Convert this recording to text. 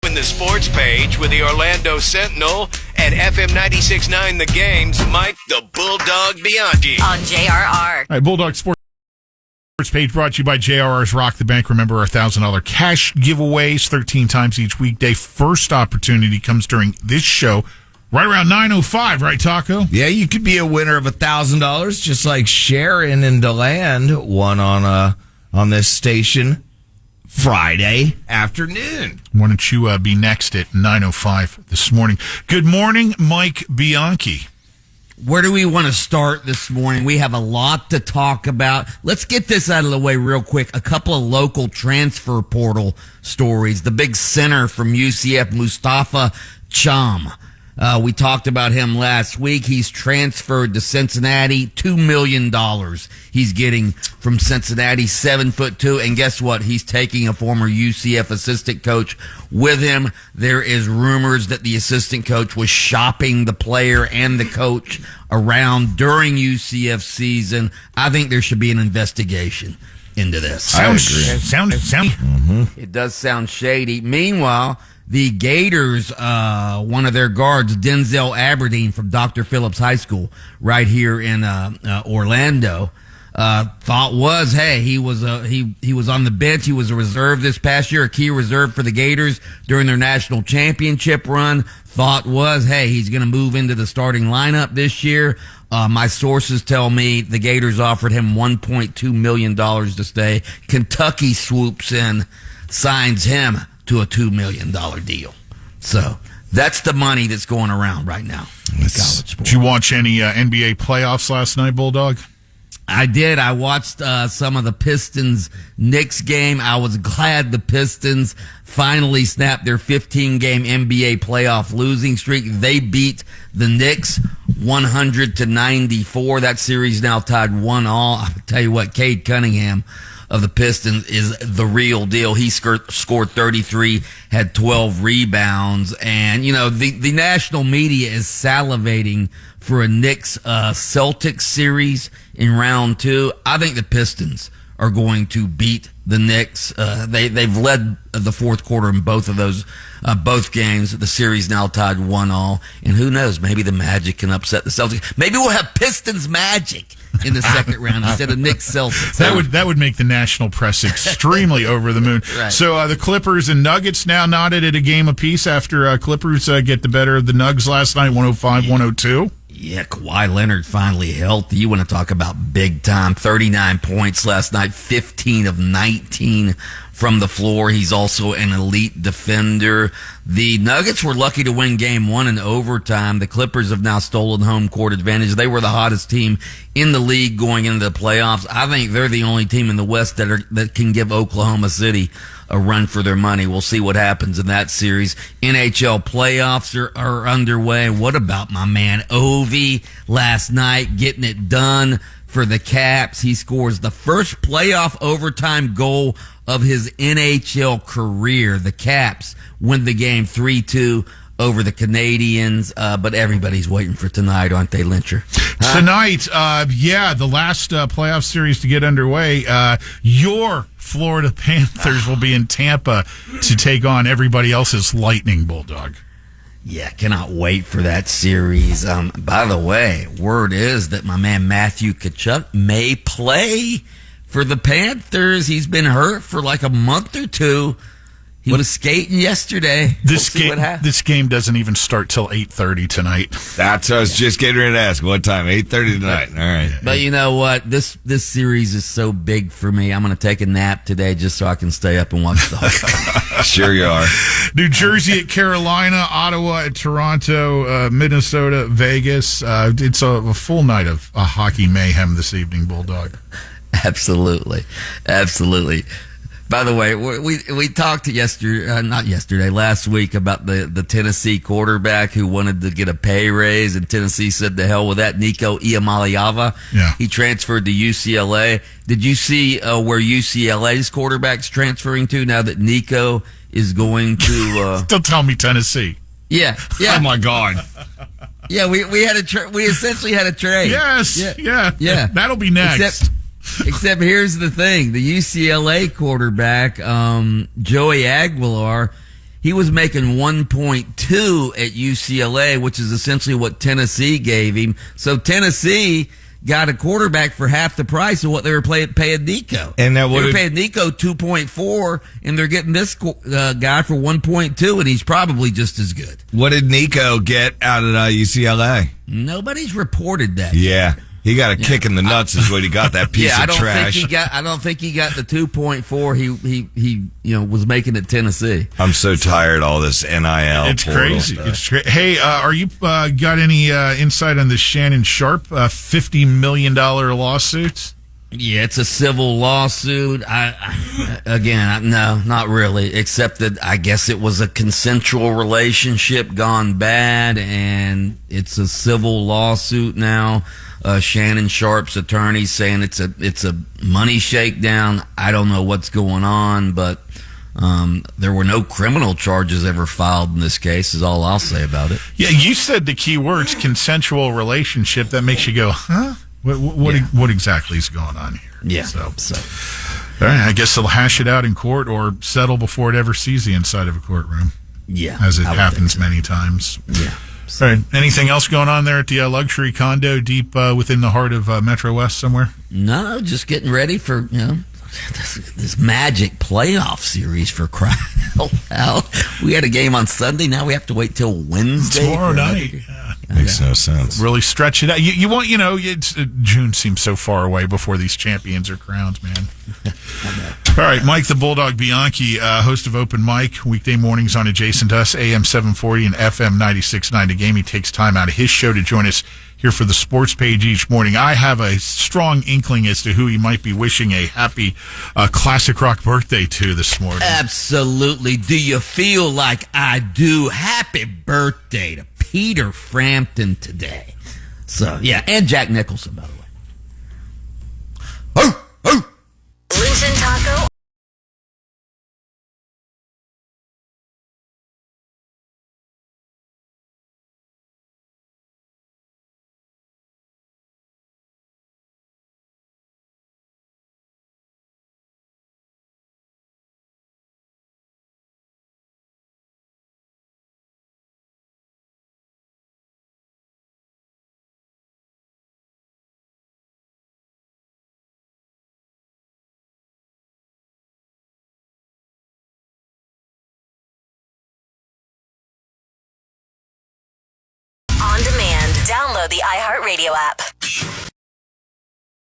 open the sports page with the Orlando Sentinel and FM 96.9 The Game's Mike the Bulldog Bianchi. On JRR. All right, Bulldog Sports page brought to you by JRR's Rock the Bank. Remember our $1,000 cash giveaways 13 times each weekday. First opportunity comes during this show, right around 9:05, right, Taco? Yeah, you could be a winner of $1,000, just like Sharon and DeLand won on this station Friday afternoon. Why don't you be next at 9:05 this morning? Good morning, Mike Bianchi. Where do we want to start this morning? We have a lot to talk about. Let's get this out of the way real quick. A couple of local transfer portal stories. The big center from UCF, Mustafa Cham. We talked about him last week. He's transferred to Cincinnati. $2 million he's getting from Cincinnati, 7'2", and guess what? He's taking a former UCF assistant coach with him. There is rumors that the assistant coach was shopping the player and the coach around during UCF season. I think there should be an investigation into this. Sounds. It does sound shady. Meanwhile, the Gators, one of their guards, Denzel Aberdeen from Dr. Phillips High School right here in Orlando, thought was, hey, he was on the bench. He was a reserve this past year, a key reserve for the Gators during their national championship run. Thought was, hey, he's going to move into the starting lineup this year. My sources tell me the Gators offered him $1.2 million to stay. Kentucky swoops in, signs him to a $2 million deal. So that's the money that's going around right now in college sports. Did you watch any NBA playoffs last night, Bulldog? I did. I watched some of the Pistons-Knicks game. I was glad the Pistons finally snapped their 15-game NBA playoff losing streak. They beat the Knicks 100-94. That series now tied 1-1. I'll tell you what, Cade Cunningham of the Pistons is the real deal. He scored 33, had 12 rebounds, and you know the national media is salivating for a Knicks Celtics series in round 2. I think the Pistons are going to beat the Knicks. They've led the fourth quarter in both of those both games. The series now tied 1-1, and who knows? Maybe the Magic can upset the Celtics. Maybe we'll have Pistons Magic in the second round instead of Knicks Celtics. That would make the national press extremely over the moon. Right. So the Clippers and Nuggets now knotted at a game apiece after Clippers get the better of the Nugs last night, 105-102. Yeah, Kawhi Leonard finally healthy. You want to talk about big time. 39 points last night, 15 of 19 from the floor. He's also an elite defender. The Nuggets were lucky to win game 1 in overtime. The Clippers have now stolen home court advantage. They were the hottest team in the league going into the playoffs. I think they're the only team in the West that can give Oklahoma City a run for their money. We'll see what happens in that series. NHL playoffs are underway. What about my man Ovi last night getting it done for the Caps? He scores the first playoff overtime goal of his NHL career. The Caps win the game 3-2 over the Canadians, but everybody's waiting for tonight, aren't they, Lyncher? Tonight, the last playoff series to get underway. Your Florida Panthers will be in Tampa to take on everybody else's Lightning, Bulldog. Yeah, cannot wait for that series. By the way, word is that my man Matthew Tkachuk may play for the Panthers. He's been hurt for like a month or two. He was skating yesterday. This game doesn't even start till 8:30 tonight. That's what I was just getting ready to ask. What time? 8:30 tonight. All right. But you know what? This series is so big for me. I'm going to take a nap today just so I can stay up and watch the whole thing. Sure you are. New Jersey at Carolina, Ottawa at Toronto, Minnesota, Vegas. It's a full night of hockey mayhem this evening, Bulldog. Absolutely. By the way, we talked last week about the Tennessee quarterback who wanted to get a pay raise, and Tennessee said to hell with that. Nico Iamaleava. Yeah. He transferred to UCLA. Did you see where UCLA's quarterback's transferring to now that Nico is going to? Don't tell me Tennessee. Yeah. Oh my God. Yeah, we essentially had a trade. Yes. Yeah. That'll be next. Except here's the thing. The UCLA quarterback, Joey Aguilar, he was making 1.2 at UCLA, which is essentially what Tennessee gave him. So Tennessee got a quarterback for half the price of what they were paying Nico. And that they were paying Nico 2.4, and they're getting this guy for 1.2, and he's probably just as good. What did Nico get out of UCLA? Nobody's reported that. Yeah. He got a kick in the nuts is what he got, that piece of trash. I don't think he got the 2.4 he was making at Tennessee. I'm so tired of all this NIL. It's crazy. Hey, are you got any insight on the Shannon Sharp $50 million lawsuit? Yeah, it's a civil lawsuit. No, not really, except that I guess it was a consensual relationship gone bad, and it's a civil lawsuit now. Shannon Sharp's attorney saying it's a money shakedown. I don't know what's going on, but there were no criminal charges ever filed in this case, is all I'll say about it. Yeah, you said the key words, consensual relationship. That makes you go, huh? What exactly is going on here? Yeah. So. All right, I guess they'll hash it out in court or settle before it ever sees the inside of a courtroom. Yeah. As it happens many times. Yeah. All right. Anything else going on there at the luxury condo deep within the heart of Metro West somewhere? No, just getting ready for, this Magic playoff series for crying out loud. We had a game on Sunday. Now we have to wait till Wednesday. Tomorrow night. Makes no sense. Really stretch it out. You want, June seems so far away before these champions are crowned, man. All right, Mike the Bulldog Bianchi, host of Open Mic, weekday mornings on Adjacent Us, AM 740 and FM 96.9 The Game. He takes time out of his show to join us here for the sports page each morning. I have a strong inkling as to who he might be wishing a happy classic rock birthday to this morning. Absolutely. Do you feel like I do? Happy birthday to Peter Frampton today. So, yeah, and Jack Nicholson, by the way. Listen Taco. On demand. Download the iHeartRadio app.